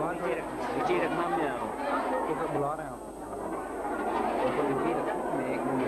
نیچے رکھنا میں تو پھر بلا رہے ہیں آپ نیچے رکھنا میں 1 منٹ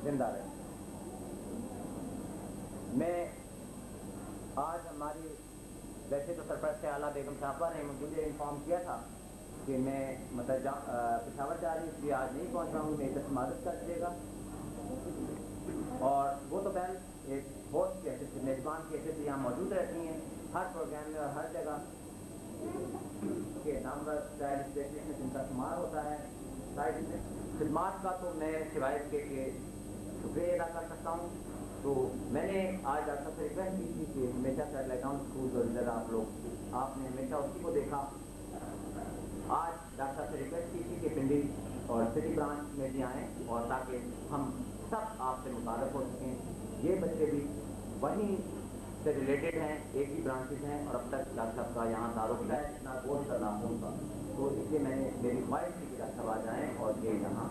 زندہ رہے. میں آج ہماری ویسے تو سرپرست اعلیٰ بیگم صاحبہ نے مجھے انفارم کیا تھا کہ میں پشاور جا رہی ہوں، اس لیے آج نہیں پہنچ رہا ہوں، میری طرف معذرت کر دیجیے گا. اور وہ تو بہن ایک بہت میزبان کی حیثیت سے یہاں موجود رہتی ہیں ہر پروگرام میں اور ہر جگہ کے نامور چائلڈ اسپیشلسٹ میں جن کا شمار ہوتا ہے. خدمات کا تو میں سوائے کے شکریہ ادا کر سکتا ہوں. تو میں نے آج ڈاکٹر صاحب سے ریکویسٹ کی تھی کہ ہمیشہ سیٹلائٹ اکاؤنٹ اسکول اور ادھر آپ نے ہمیشہ اسی کو دیکھا. آج ڈاکٹر صاحب سے ریکویسٹ کی تھی کہ پنڈی اور سٹی برانچ میں بھی آئیں اور تاکہ ہم سب آپ سے متعارف ہو سکیں. یہ بچے بھی وہیں سے ریلیٹڈ ہیں، ایک ہی برانچز ہیں، اور اب تک ڈاکٹر صاحب کا یہاں تعارف ہے اتنا بہت کرنا ہوگا. تو اس لیے میں نے میری خواہش تھی کہ ڈاکٹر صاحب آ جائیں اور یہ یہاں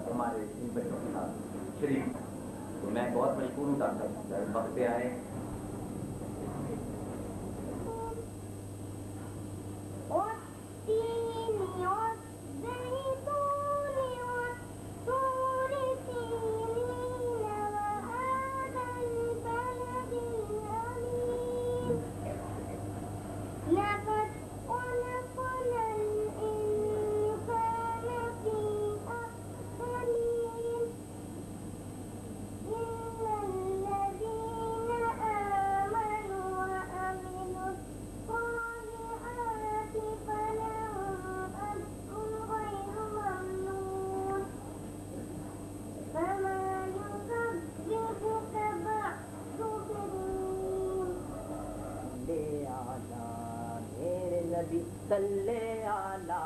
ہمارے ان بچوں کے ساتھ شریک. تو میں بہت مشکور ہوں ڈاکٹر صاحب وقت پہ آئے. صلی آلہ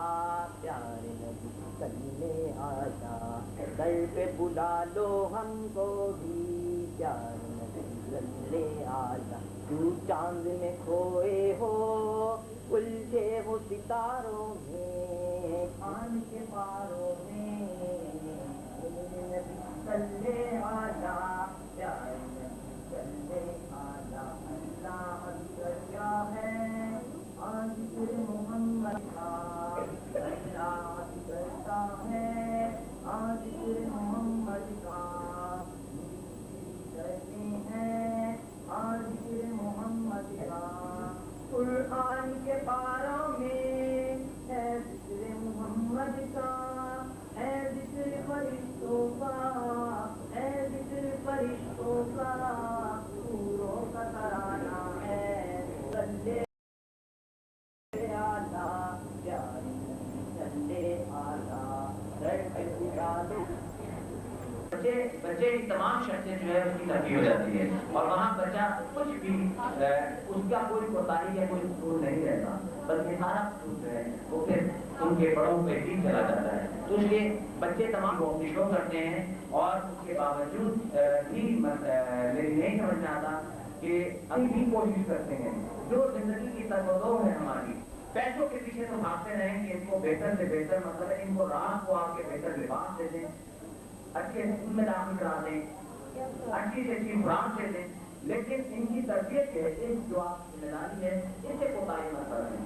پیارے نبی صلی آلہ، در پہ بلا لو ہم کو بھی پیارے نبی صلی آلہ. تو چاند میں کھوئے ہو الجھے ہو ستاروں میں، آن کے پاروں میں، میرے نبی صلی آلہ پیارے نبی صلی آلہ. اللہ اکبر کیا ہے آج پھر محمد کا، اللہ کرتا ہے آج پھر محمد کا، کرتے ہیں آج پھر محمد کا. قرآن کے پاروں میں ہے ذکر محمد کا، ہے ذکر فرشتوں کا، ہے ذکر فرشتوں کا، حوروں کا ترانہ ہے. صلی بچے کی تمام شرطیں جو ہے اس کی ترقی ہو جاتی ہے اور وہاں بچہ کچھ بھی اس کا کوئی کوتاہی یا کوئی قصور نہیں رہتا، بلکہ سارا قصور جو ہے وہ پھر ان کے بڑوں پہ ہی چلا جاتا ہے. تو اس لیے بچے تمام وہ اپنی شو کرتے ہیں اور اس کے باوجود بھی میری نہیں سمجھ میں آتا کہ ابھی بھی کوشش کرتے ہیں. جو زندگی کی تقدو ہے ہماری، پیسوں کے پیچھے تو بھاگتے رہیں کہ ان کو بہتر سے بہتر مطلب ان کو رات کو آ کے بہتر لباس دے دیں، اچھے اسکول میں داخل کرا دیں، اچھی سے اچھی خوراک دے دیں، لیکن ان کی تربیت کے جو آپ کی ذمہ داری ہے اس سے کوتاہی مت کریں.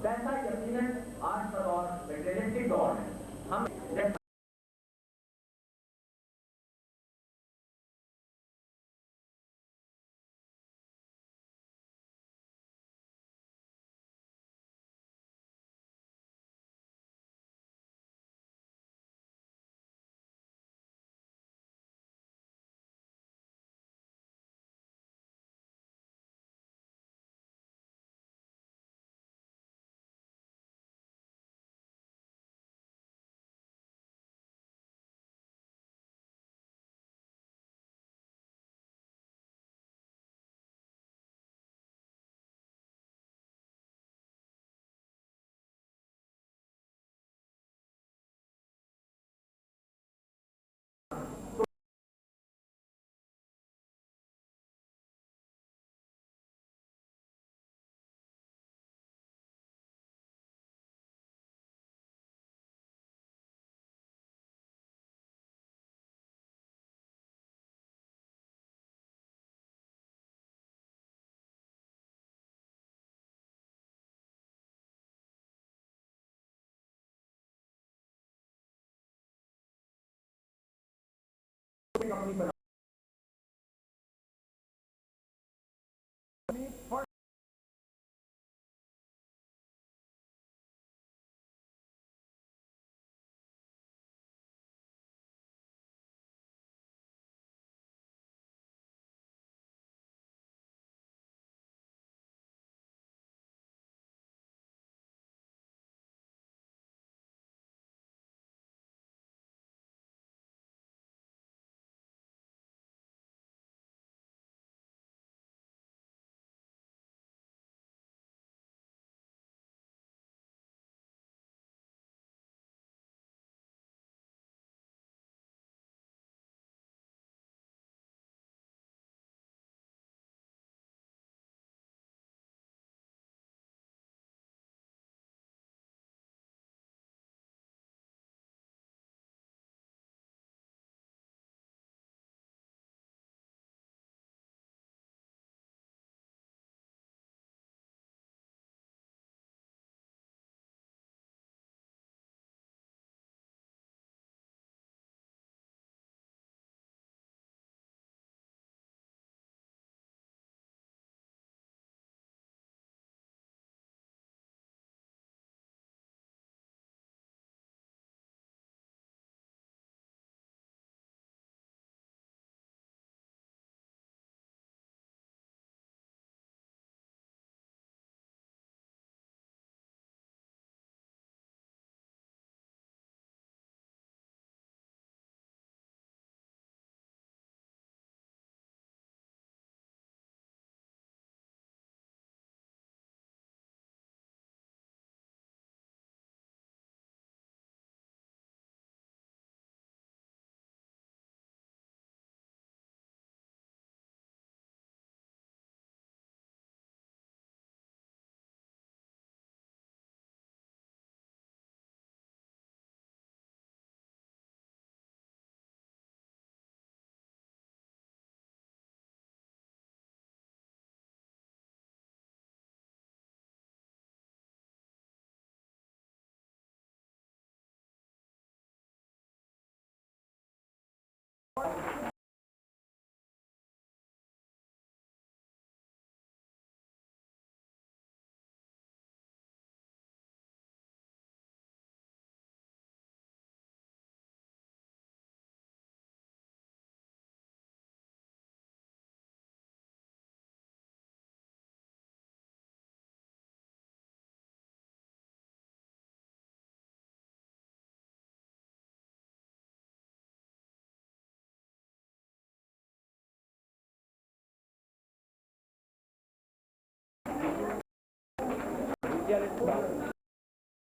پیسہ یقیناً آج کا دور میٹیریلسٹک دور ہے. ہم کمپنی بنا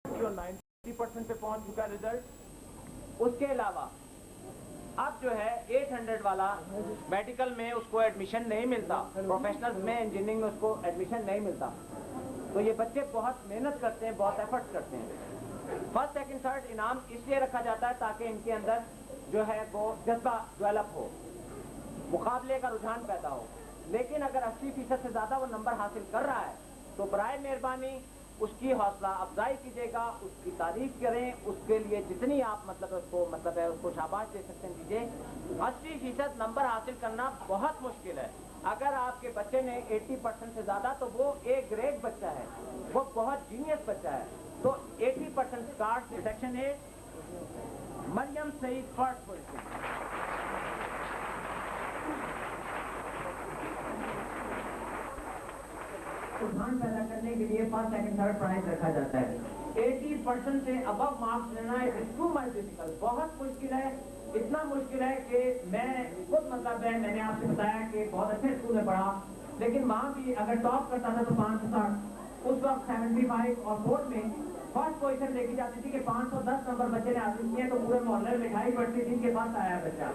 جو 90% پہ پہنچ چکا رزلٹ. اس کے علاوہ اب جو ہے 800 والا میڈیکل میں اس کو ایڈمیشن نہیں ملتا, پروفیشنل میں انجینئرنگ میں اس کو ایڈمیشن نہیں ملتا. تو یہ بچے بہت محنت کرتے ہیں, بہت ایفرٹ کرتے ہیں. فرسٹ سیکنڈ تھرڈ انعام اس لیے رکھا جاتا ہے تاکہ ان کے اندر جو ہے وہ جذبہ ڈیولپ ہو, مقابلے کا رجحان پیدا ہو. لیکن اگر 80% سے زیادہ وہ نمبر حاصل کر رہا ہے تو برائے مہربانی اس کی حوصلہ افزائی کیجیے گا, اس کی تعریف کریں, اس کے لیے جتنی آپ اس کو شاباش دے سکتے ہیں دیجیے. 80% نمبر حاصل کرنا بہت مشکل ہے. اگر آپ کے بچے نے 80% سے زیادہ تو وہ اے گریڈ بچہ ہے, وہ بہت جینیس بچہ ہے. تو 80% کارڈ سیکشن ہے. مریم سعید فرسٹ پوزیشن. رجحان پیدا کرنے کے لیے فرسٹ سیکنڈ تھرڈ پرائز رکھا جاتا ہے. 80% سے ابو مارکس لینا بہت مشکل ہے. اتنا مشکل ہے کہ میں خود میں نے آپ سے بتایا کہ بہت اچھے اسکول میں پڑھا, لیکن وہاں بھی اگر ٹاپ کرتا تھا تو 560, اس وقت 75 اور بورڈ میں فرسٹ پوزیشن دیکھی جاتی تھی کہ 510 نمبر بچے نے حاصل کیے تو پورے محلے میں مٹھائی پڑتی تھی کے پاس آیا بچہ.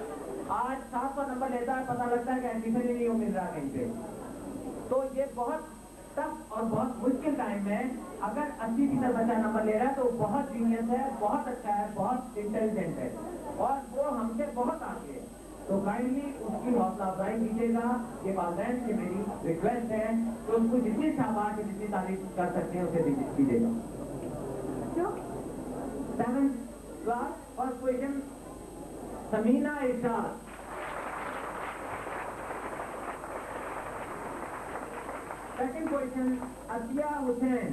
آج 700 نمبر لیتا ہے, پتہ لگتا ہے کہ ایڈمیشن ہی نہیں مل رہا کہیں پہ. تو یہ بہت ٹف اور بہت مشکل ٹائم ہے. اگر 80% بچہ نمبر لے رہا ہے تو بہت جینیس ہے, بہت اچھا ہے, بہت انٹیلیجنٹ ہے اور وہ ہم سے بہت آگے ہے. تو کائنڈلی اس کی حوصلہ افزائی کیجیے گا. یہ والدین کی میری ریکویسٹ ہے کہ اس کو جتنی شاباش جتنی تعریف کر سکتے ہیں اسے دیجیے گا. 7th کلاس فرسٹ پوزیشن سمینا ارشاد. Second position, Asiya Hussain.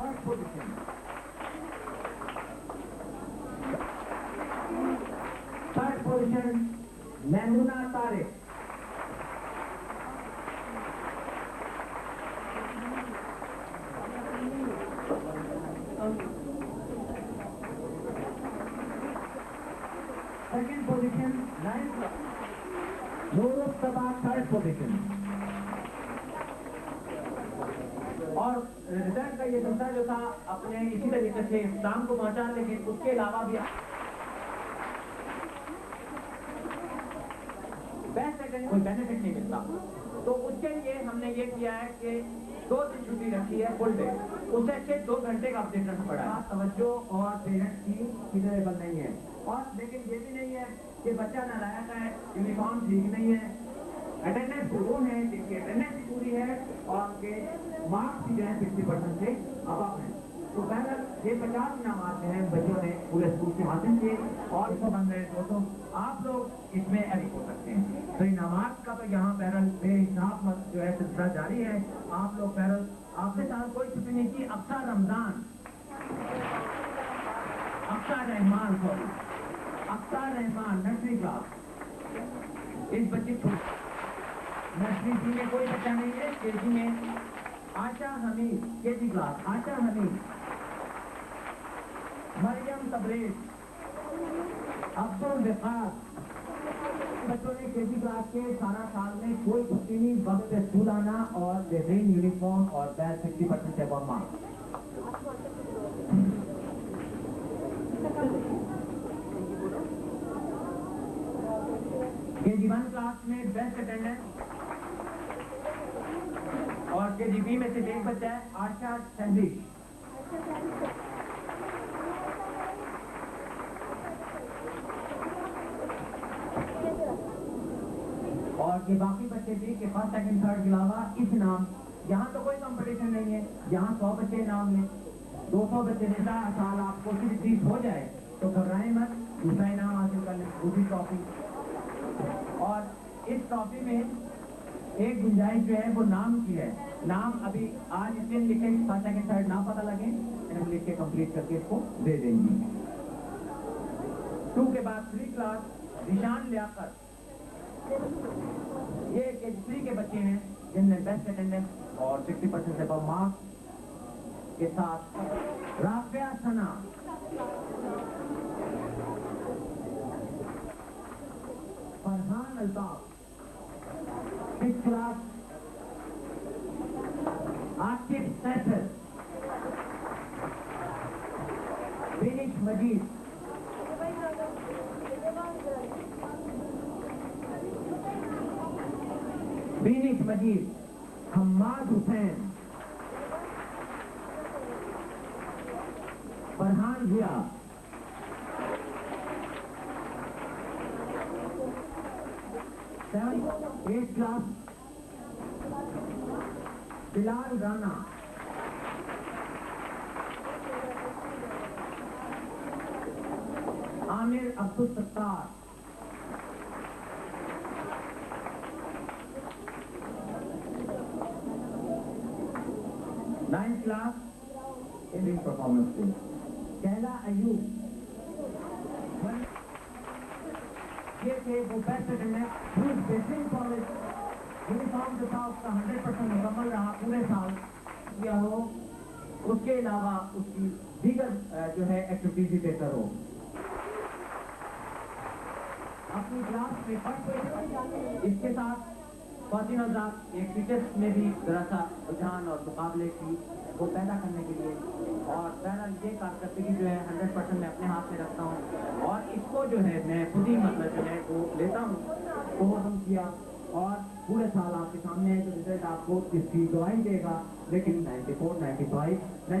First position. Third position, Maimuna Tariq. Second position, 9th. Nurul Sabah, third position. اور رزلٹ کا یہ سلسلہ جو تھا اپنے اسی طریقے سے اختتام کو پہنچا، لیکن اس کے علاوہ بھی بیسٹ سیکنڈ کوئی بینیفٹ نہیں ملتا، تو اس کے لیے ہم نے یہ کیا ہے کہ 2 دن چھٹی رکھی ہے فل ڈے، اس سے اچھے 2 گھنٹے کا اپڈیٹ رکھنا پڑا ہے۔ توجہ اور پیرنٹس کی کنسیڈریبل نہیں ہے، اور لیکن یہ بھی نہیں ہے کہ بچہ نالائق ہے، یونیفارم ٹھیک نہیں ہے، اٹینڈنس وہ ہیں جن کی اٹینڈنس بھی پوری ہے اور ان کے مارکس بھی جو ہیں 60% سے ابو ہیں۔ تو بہرحال یہ 50 انعامات جو ہیں بچوں نے پورے اسکول سے حاصل کیے، اور اس کو بن رہے دوستوں آپ لوگ اس میں ایڈ ہو سکتے ہیں۔ تو انعامات کا تو یہاں بہرحال بے حساب جو ہے سلسلہ جاری ہے۔ آپ لوگ بہرحال آپ نے ساتھ کوئی چھٹی نہیں کی۔ افسر رمضان، افسر رحمان نرسری کلاس، اس بچے نرسری سی میں کوئی بچہ نہیں ہے، کے جی میں آشا حمید، کے جی کلاس آشا حمید، مریم تبریز، عبدالوقار، بچوں نے کے جی کلاس کے سارا سال میں کوئی چھٹی نہیں، وقت پہ اسکول آنا اور بہترین یونیفارم اور بیچ 60% سے ابو مارکس۔ کے جی 1 کلاس میں بیسٹ اٹینڈنس، اور کے جی بی میں سے ایک بچہ ہے آشا چندیش۔ اور یہ باقی بچے بھی کہ فرسٹ سیکنڈ تھرڈ کے علاوہ اس نام، یہاں تو کوئی کمپٹیشن نہیں ہے، یہاں 100 بچے نام لیں، 200 بچے جیسا سال آپ کو 30 ہو جائے تو گھبرائیں مت، دوسرا انعام حاصل کر لیں، دوسری ٹرافی۔ اور اس ٹرافی میں ایک گنجائش جو ہے وہ نام کی ہے، نام ابھی آج اس دن لکھے، فرسٹ سیکنڈ تھرڈ نام پتہ لگے ہم لکھ کے کمپلیٹ کر کے اس کو دے دیں گے۔ 2 کے بعد 3 کلاس ذیشان لیاقت، یہ کے جی 3 کے بچے ہیں جن میں بیسٹ اٹینڈنس اور 60% سے ابو مارکس کے ساتھ۔ رافعہ ثنا، فرحان الطاف، 6 کلاس عاقب سیفر، بینش مجید، حماد حسین، فرحان ضیا، 8 کلاس بلال رانا، عامر عبدالستار، 9 کلاس انڈین پرفارمنس کے کہلا ایوب، یہ تھے وہ بیسٹ اٹینڈنس، بہترین کالج، یونیفارم جو تھا اس کا 100% مکمل رہا پورے سال کیا ہو، اس کے علاوہ اس کی دیگر جو ہے ایکٹیویٹیز بھی بہتر ہو۔ اپنی کلاس میں فرسٹ اس کے ساتھ خواتین حضرات ایک ٹیچرس میں بھی ذرا سا رجحان اور مقابلے کی وہ پیدا کرنے کے لیے، اور بہرحال یہ کارکردگی جو ہے 100% میں اپنے ہاتھ میں رکھتا ہوں، اور اس کو جو ہے میں خود ہی مطلب جو ہے وہ لیتا ہوں، اوور کم کیا، اور پورے سال آپ کے سامنے ہے تو رزلٹ آپ کو اس کی گواہی دے گا، لیکن 94 95 میں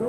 2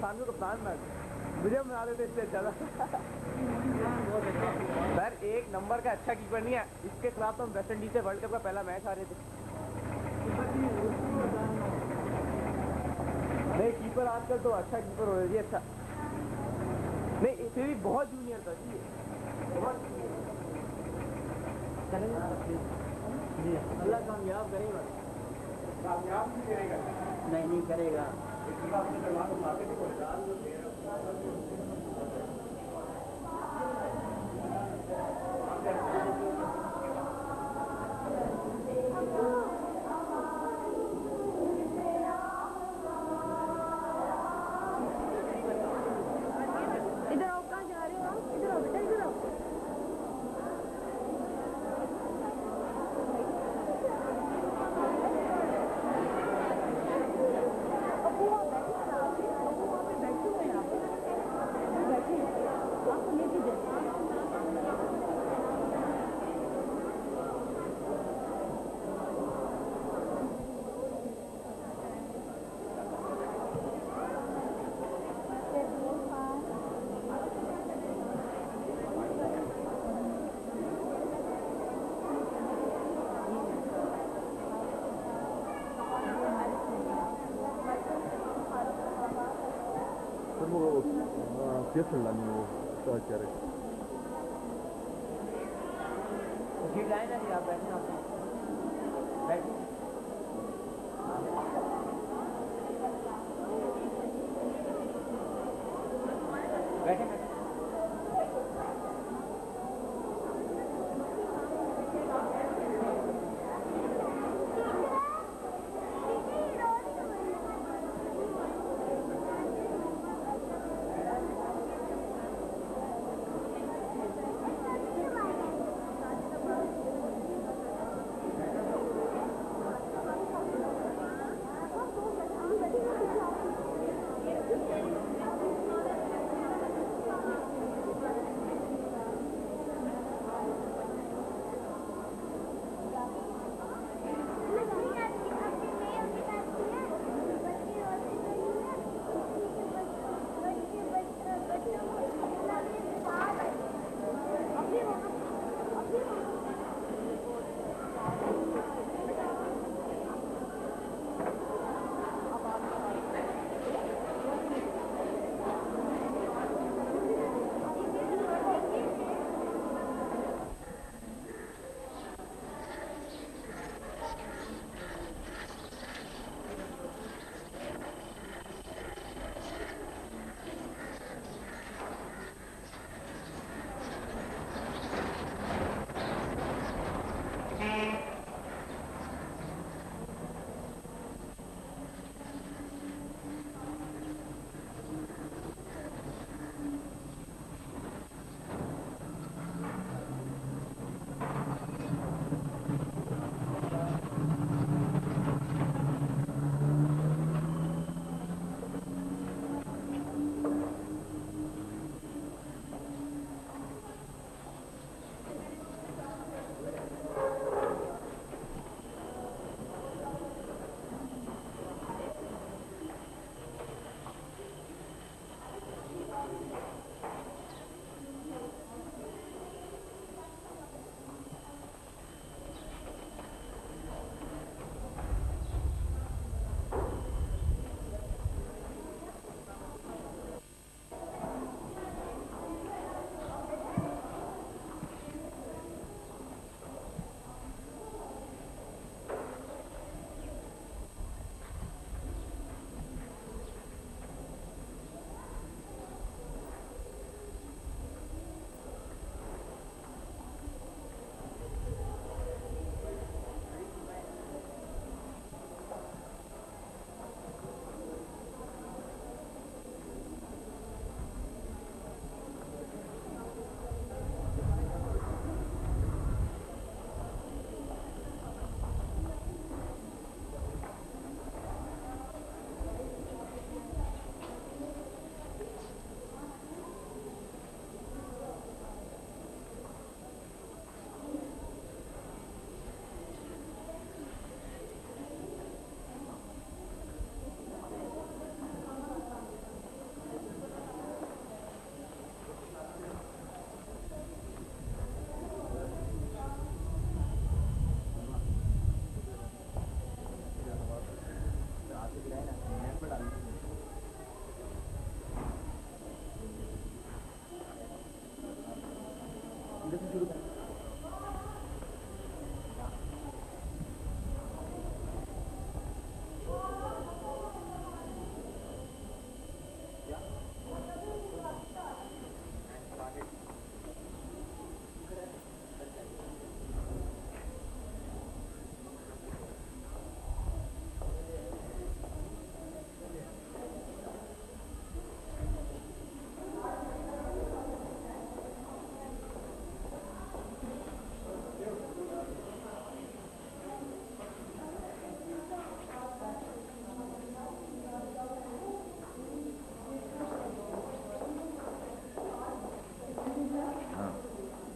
پاکستان کو کپتان بنا مجھے بنا دیتے اس سے زیادہ. سر ایک نمبر کا اچھا کیپر نہیں ہے, اس کے خلاف تو ہم ویسٹ انڈیز سے ورلڈ کپ کا پہلا میچ ہارے تھے. نہیں کیپر آج کل تو اچھا کیپر ہو رہا جی, اچھا نہیں پھر بھی بہت جونیئر تھا جی, بہت اللہ کامیاب کرے گا. کامیاب نہیں کرے گا. نہیں کرے گا. ادھر آؤ, کہاں جا رہے ہو آپ؟ ادھر آؤ بیٹا, ادھر آؤ. ابو وہاں بیٹھے ہیں نا, ابو وہاں پہ بیٹھے ہوئے ہیں, بیٹھے ہیں, آپ کو لے کے جائیں. سیٹ لائے نا جی, آپ بیٹھیں, آپ بیٹھیں بیٹھیں بیٹھیں.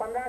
15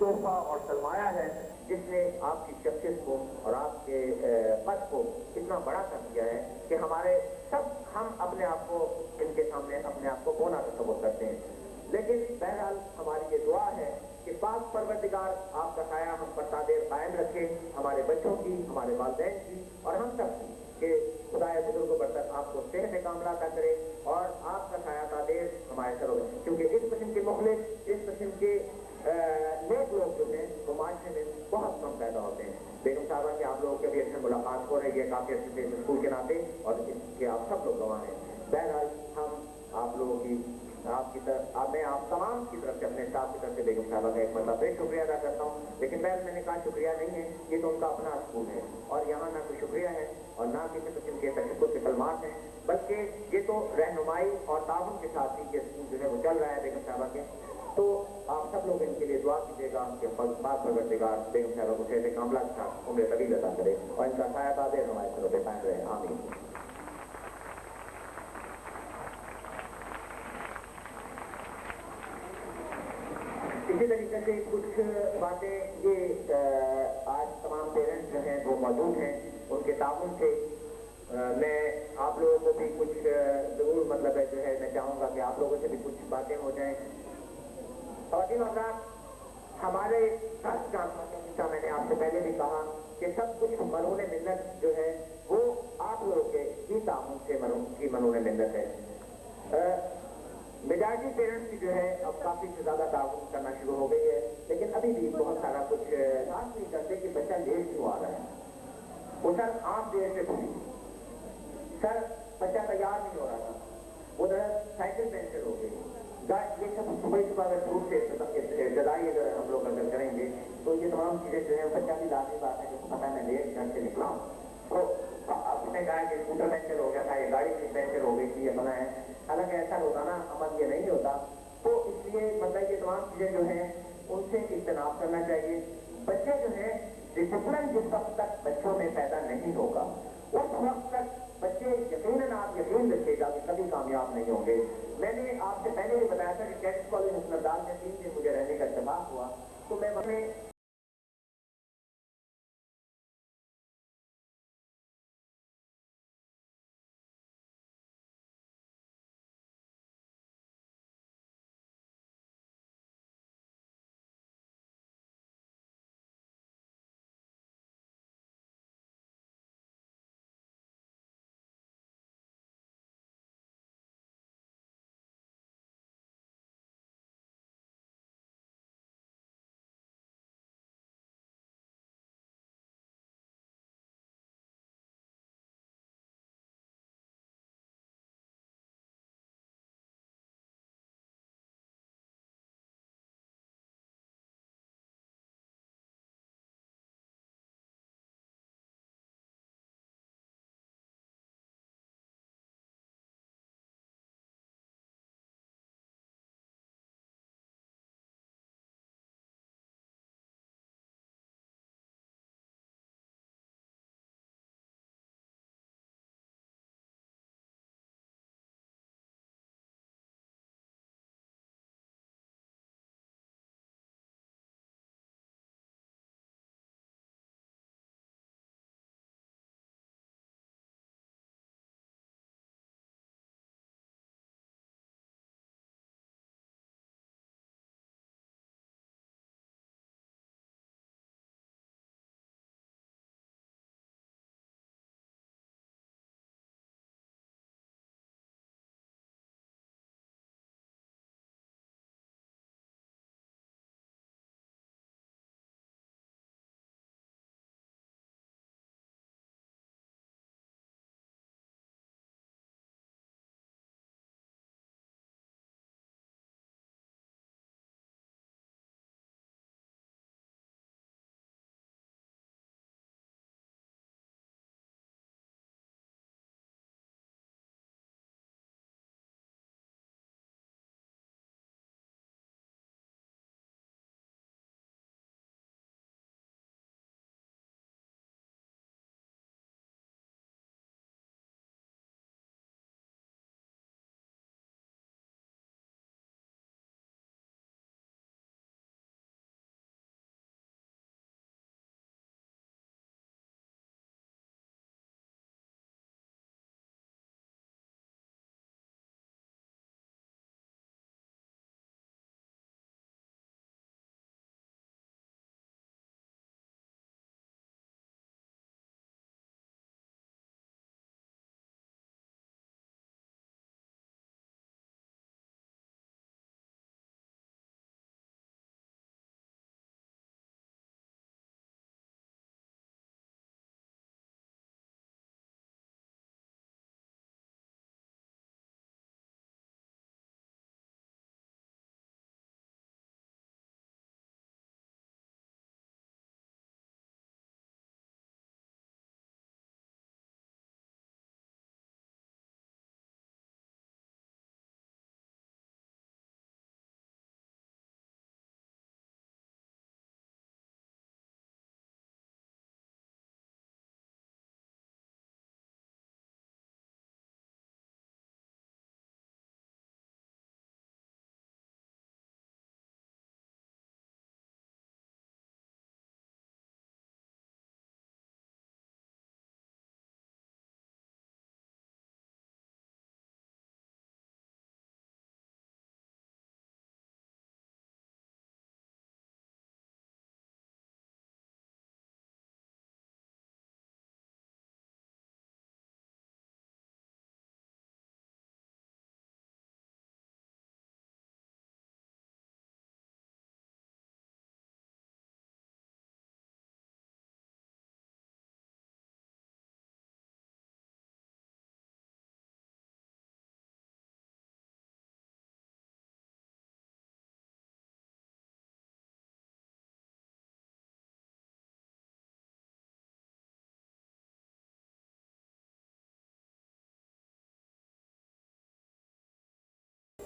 تحفہ اور سرمایہ ہے جس نے آپ کی شخصیت کو اور آپ کے قد کو اتنا بڑا کر دیا ہے کہ ہم اپنے آپ کو ان کے سامنے اپنے آپ کو کونا تصور کرتے ہیں. لیکن بہرحال ہماری یہ دعا ہے کہ پاک پروردگار آپ کا سایہ ہم پر تادیر قائم رکھے, ہمارے بچوں کی, ہمارے والدین کی اور ہم سب کی, کہ خدائے بزرگ و برتر آپ کو صحت کاملہ عطا کرے اور آپ کا سایہ تادیر ہمارے سر ہو. کیونکہ اس قسم کے مخلص, اس قسم کے نیک لوگ جو ہیں وہ معاشرے میں بہت کم پیدا ہوتے ہیں. بیگم صاحبہ کہ آپ لوگوں کے بھی اچھے ملاقات ہو رہی ہے کافی اچھے سے اسکول کے ناطے, اور اس کے آپ سب لوگ گواہ ہیں. بہرحال ہم آپ لوگوں کی میں آپ تمام کی طرف سے, اپنے اسٹاف کی طرف سے بیگم صاحبہ کا ایک مرتبہ شکریہ ادا کرتا ہوں. لیکن میں نے کہا شکریہ نہیں ہے, یہ تو ان کا اپنا اسکول ہے اور یہاں نہ کوئی شکریہ ہے اور نہ کسی قسم کے تشکر کے کلمات ہیں, بلکہ یہ تو رہنمائی اور تعاون کے ساتھ ہی یہ اسکول جو ہے وہ چل رہا ہے بیگم صاحبہ کے. تو آپ سب لوگ ان کے لیے دعا کیجیے گا کہ پاک پروردگار بیگم صاحبہ کو صحت کاملہ کے ساتھ عمر طویل عطا کرے اور ان کا سایہ تادیر ہمارے سروں پہ قائم رہے. آمین. اسی طریقے سے کچھ باتیں یہ آج تمام پیرنٹس جو ہیں وہ موجود ہیں, ان کے تعاون سے میں آپ لوگوں کو بھی کچھ ضرور مطلب ہے جو ہے میں چاہوں گا کہ آپ لوگوں سے بھی کچھ باتیں ہو جائیں. خواتین حضرات, ہمارے ٹرسٹ کا میں نے آپ سے پہلے بھی کہا کہ سب کچھ مرہون منت جو ہے وہ آپ لوگوں کے ہی تعاون سے مرہون منت ہے. میجارٹی پیرنٹس کی جو ہے اب کافی سے زیادہ تعاون کرنا شروع ہو گئی ہے, لیکن ابھی بھی بہت سارا کچھ خاص نہیں کرتے کہ بچہ لیٹ کیوں آ رہا ہے. وہ سر آپ دیر سے کھلی, سر بچہ تیار نہیں ہو رہا تھا, ادھر سائیکل پینچر ہو گئی, یہ سب صبح اگر دور سے ابتدائی اگر ہم لوگ اگر کریں گے تو یہ تمام چیزیں جو ہے بچہ کی لازمی بات ہے کہ پتہ میں لیٹ گھر سے نکلا ہوں. تو آپ نے کہا کہ اسکوٹر پینچر ہو گیا تھا, یہ گاڑی کی پینچر ہو گئی تھی, یہ بنا ہے. حالانکہ ایسا روزانہ عمل یہ نہیں ہوتا. تو اس لیے مطلب یہ تمام چیزیں جو ہیں ان سے اجتناب کرنا چاہیے. بچے جو ہیں ڈسپلن جس وقت تک بچوں میں پیدا نہیں ہوگا اس وقت تک بچے یقیناً آپ یقین رکھیے گا کہ کبھی کامیاب نہیں ہوں گے. میں نے آپ سے پہلے بھی بتایا تھا کہ کیڈس کالج حسنردال میں 3 دن مجھے رہنے کا اتفاق ہوا, تو میں وہاں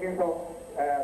300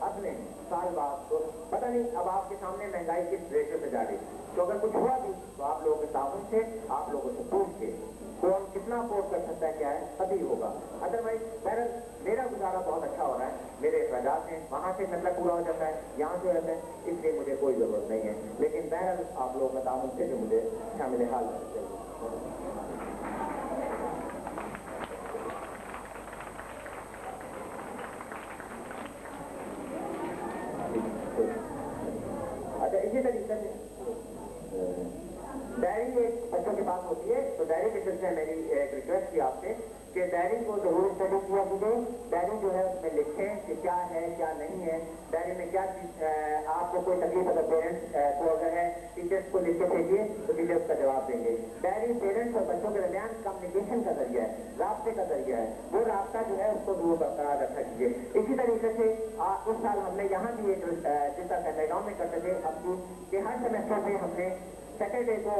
اپنے سال بعد تو پتہ نہیں اب آپ کے سامنے مہنگائی کس ریشو سے جا رہی، تو اگر کچھ ہوا بھی تو آپ لوگوں کے تعاون سے، آپ لوگوں سے پوچھ کے کون کتنا افورڈ کر سکتا ہے کیا ہے ابھی ہوگا، ادروائز بہرحال میرا گزارا بہت اچھا ہو رہا ہے، میرے اخراجات ہیں وہاں سے مسئلہ پورا ہو جاتا ہے، یہاں سے رہتا ہے، اس لیے مجھے کوئی ضرورت نہیں ہے، لیکن بہرحال آپ لوگوں کا تعاون سے جو مجھے شامل حال ہونا چاہیے۔ اچھا اسی طریقے سے ڈائری ایک بچوں کے پاس ہوتی ہے، تو ڈائری کے سلسلے میں میری ایک ریکویسٹ تھی آپ سے کہ ڈائری کو ضرور اسٹڈی کیا کیجیے، ڈائری جو ہے اس میں لکھیں کہ کیا ہے کیا نہیں ہے، ڈائری میں کیا چیز آپ کو کوئی تکلیف اگر پیرنٹس کو اگر ہے ٹیچرس کو لکھ کے بھیجیے تو ٹیچرس کا جواب دیں گے۔ ڈائری پیرنٹس اور بچوں کے درمیان کمیونیکیشن کا ذریعہ ہے، رابطے کا ذریعہ ہے، وہ رابطہ جو ہے اس کو ضرور برقرار رکھا کیجیے۔ اسی طریقے سے اس سال ہم نے یہاں بھی ایک جس طرح گاؤں میں کرتے تھے اب بھی کہ ہر سیمسٹر میں ہم نے سیٹرڈے کو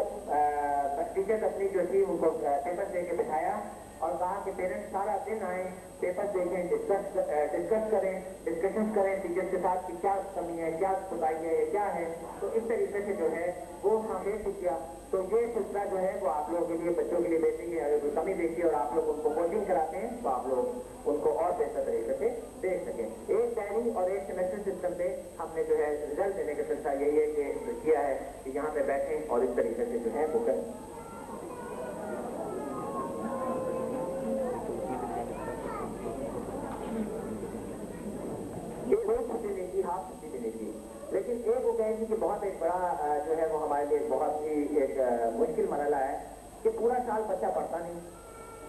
ٹیچرس اپنی جو تھی ان کو پیپر دے کے بٹھایا اور کہا کہ پیرنٹس سارا دن آئیں، پیپر دیکھیں، ڈسکس کریں، ڈسکشنس کریں ٹیچرس کے ساتھ کہ کیا کمی ہے، کیا خدائی ہے، کیا ہے، تو اس طریقے سے جو ہے وہ ہم نے کیا۔ تو یہ سلسلہ جو ہے وہ آپ لوگوں کے لیے بچوں کے لیے بہترین ہے، اگر کوئی کمی دیکھیے اور آپ لوگ ان کو کوچنگ کراتے ہیں تو آپ لوگ ان کو اور بہتر طریقے سے دیکھ سکیں۔ ایک ڈائری اور ایک سیمیسٹر سسٹم پہ ہم نے جو ہے رزلٹ دینے کا سلسلہ یہی ہے کہ کیا ہے کہ یہاں پہ بیٹھیں اور اس طریقے سے جو ہے وہ کریں۔ چھٹی نہیں کی، ہاف چھٹی بھی نہیں کی، لیکن ایک وہ کہیں گی کہ بہت ایک بڑا جو ہے وہ ہمارے لیے بہت ہی ایک مشکل مرحلہ ہے کہ پورا سال بچہ پڑھتا نہیں،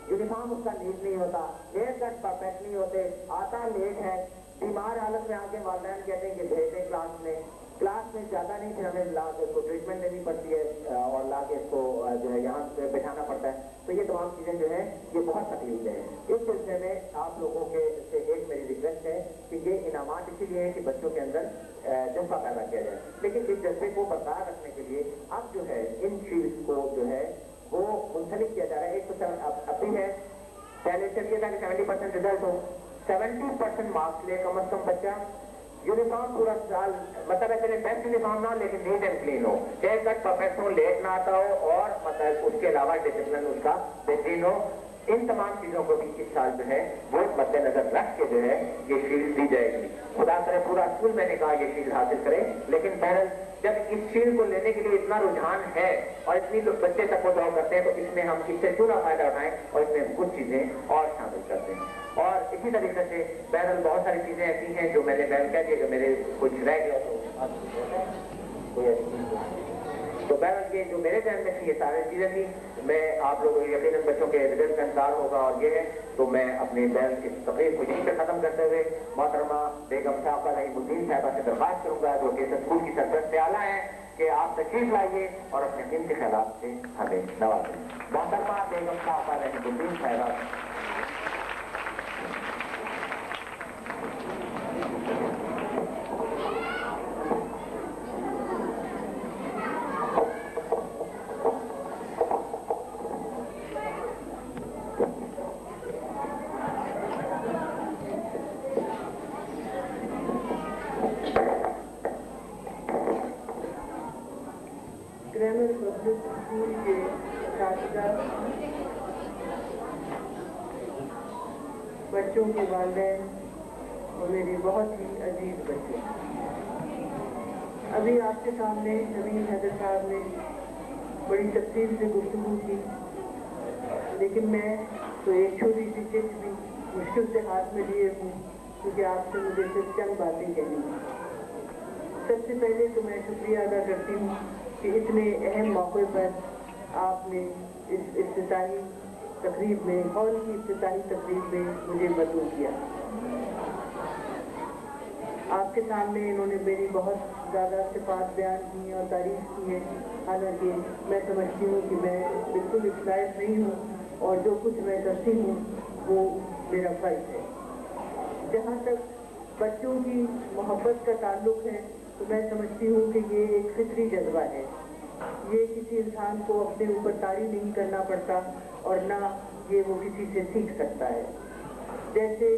یونیفارم اس کا نیٹ نہیں ہوتا، ہیئر کٹ پرفیکٹ نہیں ہوتے، آتا لیٹ ہے، بیمار حالت میں آ کے والدین کہتے ہیں کہ بھیج دیں کلاس میں زیادہ نہیں پھر ہمیں لا کے اس کو ٹریٹمنٹ دینی پڑتی ہے اور لا کے اس کو جو ہے یہاں بٹھانا پڑتا ہے، تو یہ تمام چیزیں جو ہیں یہ بہت تکلیف دہ ہیں۔ اس سلسلے میں آپ لوگوں کے سے ایک میری ریکویسٹ ہے کہ یہ انعامات اسی لیے ہیں کہ بچوں کے اندر جذبہ پیدا کیا جائے، لیکن اس جذبے کو برقرار رکھنے کے لیے اب جو ہے ان شیلڈس کو جو ہے وہ منسلک کیا جا رہا ہے۔ ایک تو اب بھی ہے، پہلے سے یہ تھا کہ 70% رزلٹ ہو، 70% مارکس لے کم از کم بچہ، یونیفارم پورا سال مطلب ہے چلے بیسٹ یونیفارم نہ ہو لیکن نیٹ اینڈ کلین ہو، ہیئر کٹ پرفیکٹ ہو، لیٹ نہ آتا ہو اور مطلب اس کے علاوہ ڈسپلن اس کا بہترین ہو۔ ان تمام چیزوں کو بھی اس سال جو ہے وہ مد نظر رکھ کے جو ہے یہ شیلڈ دی جائے گی۔ خدا کرے پورا اسکول میں نے کہا یہ شیلڈ حاصل کرے، لیکن بہرحال جب اس شیلڈ کو لینے کے لیے اتنا رجحان ہے اور اتنی لوگ بچے تک وہ دور کرتے ہیں تو اس میں ہم اس سے پورا فائدہ اٹھائیں اور اس میں کچھ چیزیں اور شامل کرتے ہیں۔ اور اسی طریقے سے بہرحال بہت ساری چیزیں ایسی ہیں جو میں نے بیان کہہ دیا کہ میرے کچھ رہ گیا تو بہرحال یہ جو میرے ذہن میں تھی یہ ساری چیزیں تھیں، میں آپ لوگوں کو یقیناً بچوں کے رزلٹ کا انتظار ہوگا اور یہ ہے تو میں اپنے بیان کی تقریر کو یہیں پہ ختم کرتے ہوئے محترمہ بیگم صاحبہ رحیم الدین صاحبہ سے درخواست کروں گا جو کہ اسکول کی سرپرست اعلیٰ ہیں کہ آپ تشریف لائیے اور اپنے قیمتی خیالات سے ہمیں نوازیں۔ محترمہ بیگم صاحبہ رحیم الدین صاحبہ۔ گرامر پبلک اسکول کے اساتذہ، بچوں کے والدین اور میرے بہت ہی عزیز بچے، ابھی آپ کے سامنے نوین حیدر صاحب نے بڑی تفصیل سے گفتگو کی، لیکن میں تو ایک چھوٹی سی چٹ بھی مشکل سے ہاتھ میں لیے ہوں کیونکہ آپ سے مجھے صرف چند باتیں کہنی ہیں۔ سب سے پہلے تو میں شکریہ ادا کرتی ہوں کہ اتنے اہم موقع پر آپ نے اس افتتاحی تقریب میں، ہال کی افتتاحی تقریب میں مجھے مدعو کیا۔ آپ کے سامنے انہوں نے میری بہت زیادہ صفات بیان کی اور تعریف کی ہے، حالانکہ میں سمجھتی ہوں کہ میں بالکل اس لائق نہیں ہوں اور جو کچھ میں کرتی ہوں وہ میرا فرض ہے۔ جہاں تک بچوں کی محبت کا تعلق ہے تو میں سمجھتی ہوں کہ یہ ایک فطری جذبہ ہے، یہ کسی انسان کو اپنے اوپر طاری نہیں کرنا پڑتا اور نہ یہ وہ کسی سے سیکھ سکتا ہے۔ جیسے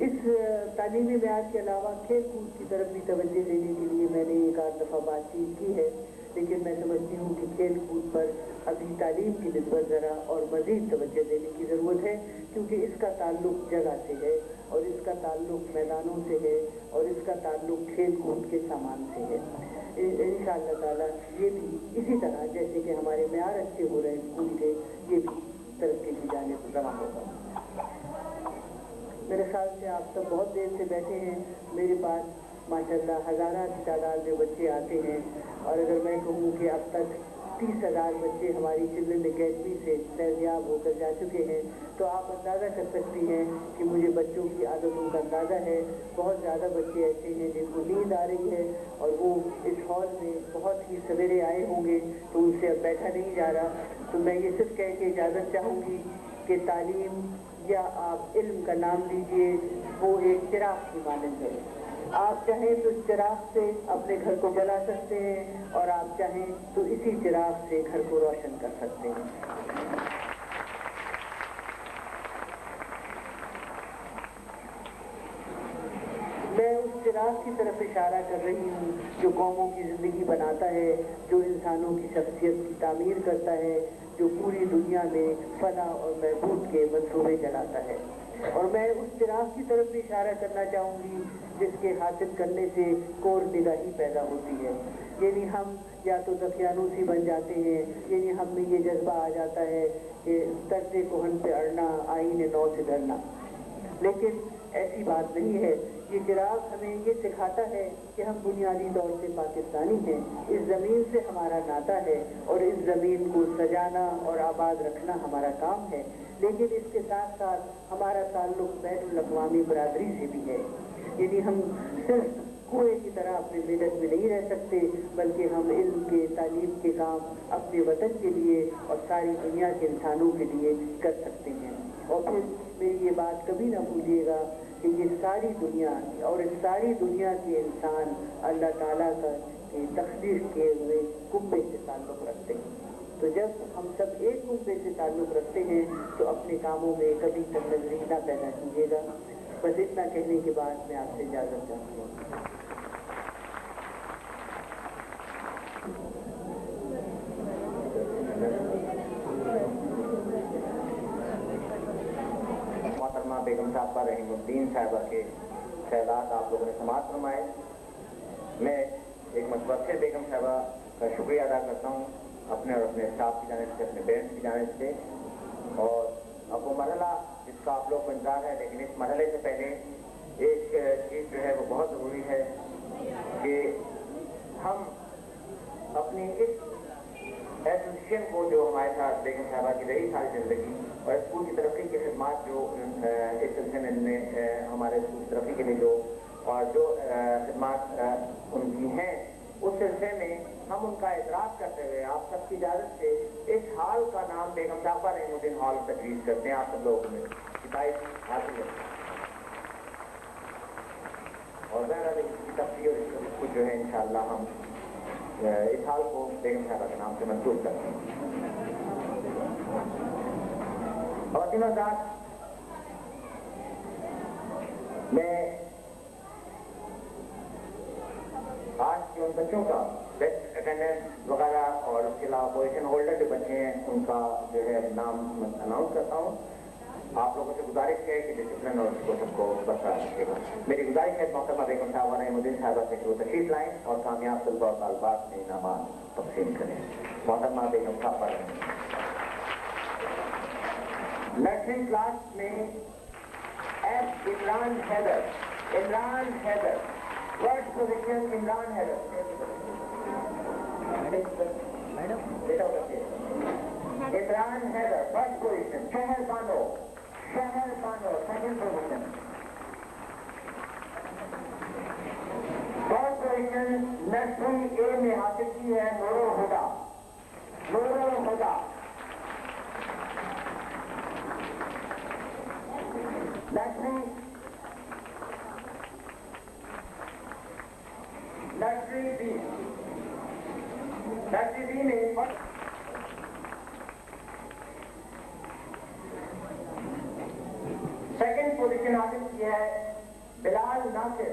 اس تعلیمی معیار کے علاوہ کھیل کود کی طرف بھی توجہ دینے کے لیے میں نے ایک آدھ دفعہ بات چیت کی ہے، لیکن میں سمجھتی ہوں کہ کھیل کود پر ابھی تعلیم کی نسبت ذرا اور مزید توجہ دینے کی ضرورت ہے، کیونکہ اس کا تعلق جگہ سے ہے اور اس کا تعلق میدانوں سے ہے اور اس کا تعلق کھیل کود کے سامان سے ہے۔ انشاءاللہ تعالیٰ یہ بھی اسی طرح جیسے کہ ہمارے معیار اچھے ہو رہے ہیں اسکول کے، یہ بھی ترقی کی جانب رواں ہوگا۔ میرے خیال سے آپ سب بہت دیر سے بیٹھے ہیں، میرے پاس ماشاءاللہ ہزارہ کی تعداد میں بچے آتے ہیں، اور اگر میں کہوں کہ اب تک 30,000 بچے ہماری چلڈرن اکیڈمی سے فیضیاب ہو کر جا چکے ہیں، تو آپ اندازہ کر سکتی ہیں کہ مجھے بچوں کی عادتوں کا اندازہ ہے۔ بہت زیادہ بچے ایسے ہیں جن کو نیند آ رہی ہے اور وہ اس ہال میں بہت ہی سویرے آئے ہوں گے تو ان سے اب بیٹھا نہیں جا رہا۔ تو میں یہ صرف کہہ کے اجازت چاہوں گی کہ تعلیم یا آپ علم کا نام لیجئے، وہ ایک چراغ کی مانند ہے۔ آپ چاہیں تو اس چراغ سے اپنے گھر کو جلا سکتے ہیں اور آپ چاہیں تو اسی چراغ سے گھر کو روشن کر سکتے ہیں۔ میں اس چراغ کی طرف اشارہ کر رہی ہوں جو قوموں کی زندگی بناتا ہے، جو انسانوں کی شخصیت کی تعمیر کرتا ہے، جو پوری دنیا میں فلاح اور بہبود کے منصوبے چلاتا ہے۔ اور میں اس چراغ کی طرف بھی اشارہ کرنا چاہوں گی جس کے حاصل کرنے سے کور نگاہی پیدا ہوتی ہے، یعنی ہم یا تو دقیانوسی بن جاتے ہیں، یعنی ہم میں یہ جذبہ آ جاتا ہے کہ طرز کہن پہ اڑنا، آئین نو سے ڈرنا، لیکن ایسی بات نہیں ہے۔ یہ چراغ ہمیں یہ سکھاتا ہے کہ ہم بنیادی طور سے پاکستانی ہیں، اس زمین سے ہمارا ناطہ ہے اور اس زمین کو سجانا اور آباد رکھنا ہمارا کام ہے، لیکن اس کے ساتھ ساتھ ہمارا تعلق بین الاقوامی برادری سے بھی ہے، یعنی ہم صرف کنویں کی طرح اپنے ملت میں نہیں رہ سکتے، بلکہ ہم علم کے، تعلیم کے کام اپنے وطن کے لیے اور ساری دنیا کے انسانوں کے لیے کر سکتے ہیں۔ اور پھر میری یہ بات کبھی نہ بھولیے گا کہ یہ ساری دنیا اور اس ساری دنیا کے انسان اللہ تعالیٰ کا تخلیق کیے ہوئے کنبے سے تعلق رکھتے ہیں۔ تو جب ہم سب ایک کنبے سے تعلق رکھتے ہیں تو اپنے کاموں میں کبھی تنظیم نہ پیدا کیجیے گا۔ بس اتنا کہنے کے بعد میں آپ سے اجازت چاہتی ہوں۔ محترمہ بیگم صاحبہ رحیم الدین صاحبہ کے خیالات آپ لوگوں نے سماعت فرمائے۔ میں ایک مرتبہ پھر بیگم صاحبہ کا شکریہ ادا کرتا ہوں اپنے اور اپنے اسٹاف کی جانب سے، اپنے پیرنٹس کی جانب سے، اور اب وہ مرحلہ جس کا آپ لوگ کو انتظار ہے، لیکن اس مرحلے سے پہلے ایک چیز جو ہے وہ بہت ضروری ہے کہ ہم اپنی اس ایسوسیشن کو جو ہمارے ساتھ بیگم صاحبہ کی رہی ساری زندگی اور اسکول کی ترقی کی خدمات جو اس سلسلے میں نے ہمارے اسکول کی ترقی کے لیے جو خدمات ان کی ہیں، اس سلسلے میں ہم ان کا اعتراف کرتے ہوئے آپ سب کی اجازت سے اس ہال کا نام بیگم صاحبہ رحیم الدین ہال تجویز کرتے ہیں۔ آپ سب لوگوں میں شکایت حاصل ہے اور ظاہر ہے اس کی تفصیل اور اس کو جو ہے انشاءاللہ ہم اس حال کو بیگم صاحبہ کے نام سے منسوخ کرتے ہیں۔ خواتین حضرات، میں آج کے ان بچوں کا بیسٹ اٹینڈنس وغیرہ اور اس کے علاوہ پوزیشن ہولڈر جو بچے ہیں ان کا جو ہے نام اناؤنس کرتا ہوں۔ آپ لوگوں سے گزارش ہے کہ ڈسپلن اور اس کو سب کو برقرار رکھے گا۔ میری گزارش ہے محترمہ بیگم صاحبہ رحیم الدین صاحبہ سے کہ وہ تشریف لائیں اور کامیاب طلباء اور طالبات میں انعامات تقسیم کریں۔ محترمہ بیگم صاحبہ رحیم نرسنگ کلاس میں ایس Imran Haider, Imran Haider, first position Imran Haider, Imran Haider first position, Shehr Bano, Shehr Bano second position, first position nursery A میں حاصل کی ہے نور الہدا، نور الہدا، نرسری بی میں سیکنڈ پوزیشن حاصل کی ہے بلال ناصر.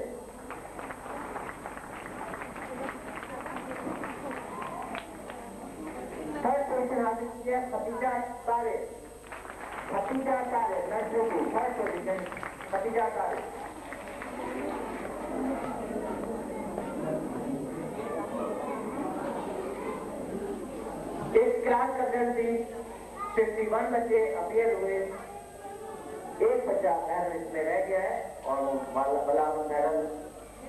تھرڈ پوزیشن حاصل کی ہے ختیجہ طارق. ختیجہ طارق میٹرو کی تھرڈ پوزیشن ختیجہ طارق. اس کلاس کا رزلٹ بھی 51 بچے اپیئر ہوئے. ایک بچہ میرٹ میں رہ گیا ہے اور بلا میڈل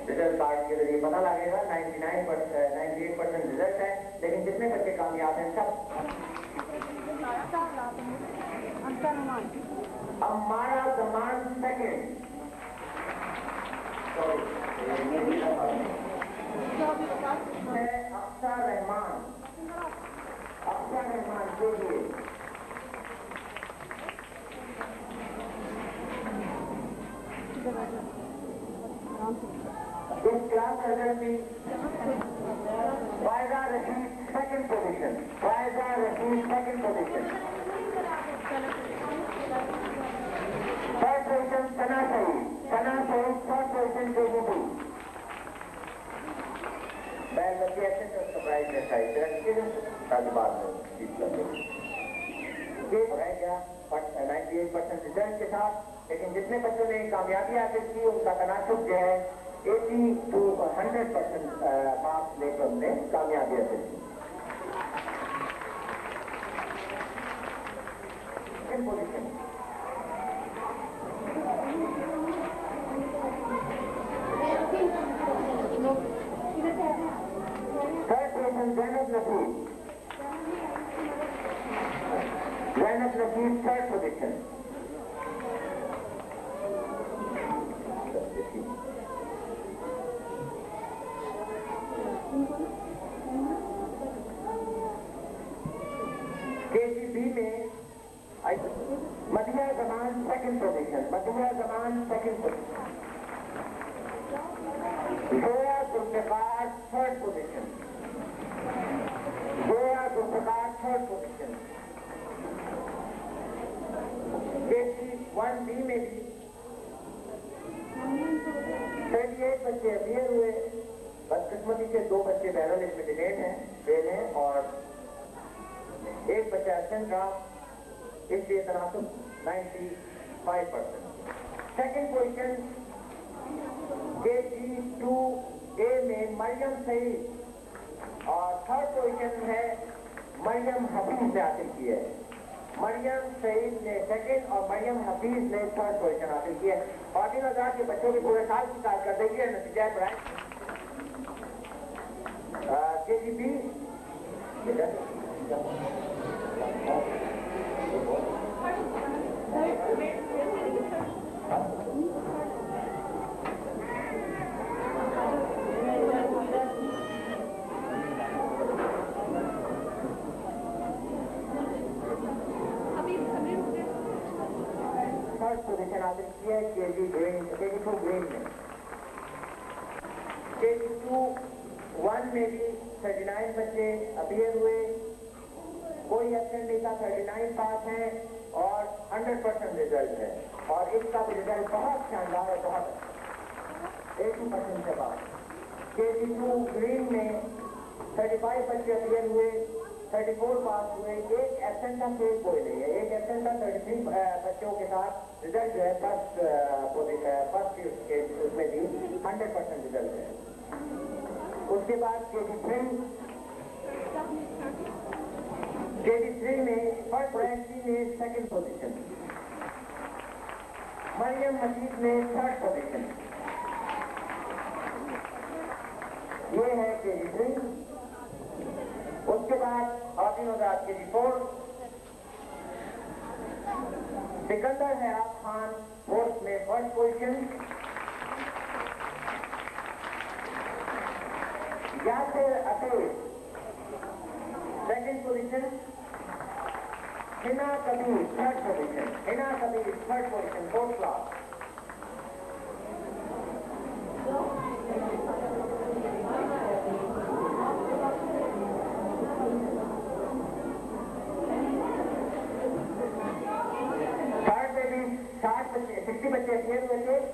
رزلٹ کارڈ کے ذریعے پتہ لگے گا. 98% رزلٹ ہے, لیکن جتنے بچے کامیاب ہیں سب. ہمارا زمان سیکنڈ. افسر رحمان. افسر رحمان کے لیے اس کلاس کا رزلٹ بھی Faiza Rasheed second position. Faiza Rasheed second position. Third position Sana Saeed. Sana Saeed third position کے لیے. میں بچے ایسے تو سرپرائز میں تھا بعد میں رہ گیا 98% رزلٹ کے ساتھ. لیکن جتنے بچوں نے کامیابی حاصل کی ان کا تناسب جو ہے 80 to 100% مارکس لے کر ہم نے کامیابی حاصل کی. سیکنڈ پوزیشن تھرڈ پوزیشن زینب نصیب. زینب نصیب تھرڈ پوزیشن. KGB میں Madhya Zaman second position. Madiha Zaman second position. Zoya Zulfiqar third position. Zoya Zulfiqar third position. KG1B میں بھی 38 بچے اپیئر ہوئے. بدقسمتی سے 2 بچے بین الاقوامی ہیں, فیل ہیں, اور ایک بچہ ایبسنٹ رہا. اس لیے تناسب 95%. سیکنڈ پوزیشن KG2A میں مریم سعید, اور تھرڈ پوزیشن ہے مریم حفیظ نے حاصل کی ہے. مریم سعید نے سیکنڈ اور مریم حفیظ نے تھرڈ پوزیشن حاصل کی ہے. اور 3000 کے بچوں کی پورے سال کی کارکردگی ہے نتیجہ برائے. KGB تھرڈ پوزیشن حاصل کی ہے. KG2 گرین میں. KG2-1 میں بھی 39 بچے اپیئر ہوئے. کوئی ایبسنٹ نہیں تھا. 39 پاس ہیں اور 100% رزلٹ ہے. اور اس کا بھی رزلٹ بہت شاندار ہے, بہت 80% سے بعد. KG2 گرین میں 35 بچے اپیئر ہوئے. 34 پاس ہوئے. ایک ایبسنٹ کا کوئی نہیں ہے. ایک ایبسنٹ کا 33 بچوں کے ساتھ رزلٹ جو ہے فرسٹ کے اس میں بھی 100% رزلٹ ہے. اس کے بعد KG3 میں فرسٹ رینکی نے سیکنڈ پوزیشن. مریم مجید نے تھرڈ پوزیشن. یہ ہے KG3. اس کے بعد اور 3000 KG4. سکندر حیات خان فورتھ میں first position. Yasir Atif second position. Hina Kabir third position. Hina Kabir third position fourth class. Third میں بھی 60 بچے 60 بچے اپیئر ہوئے تھے.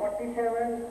47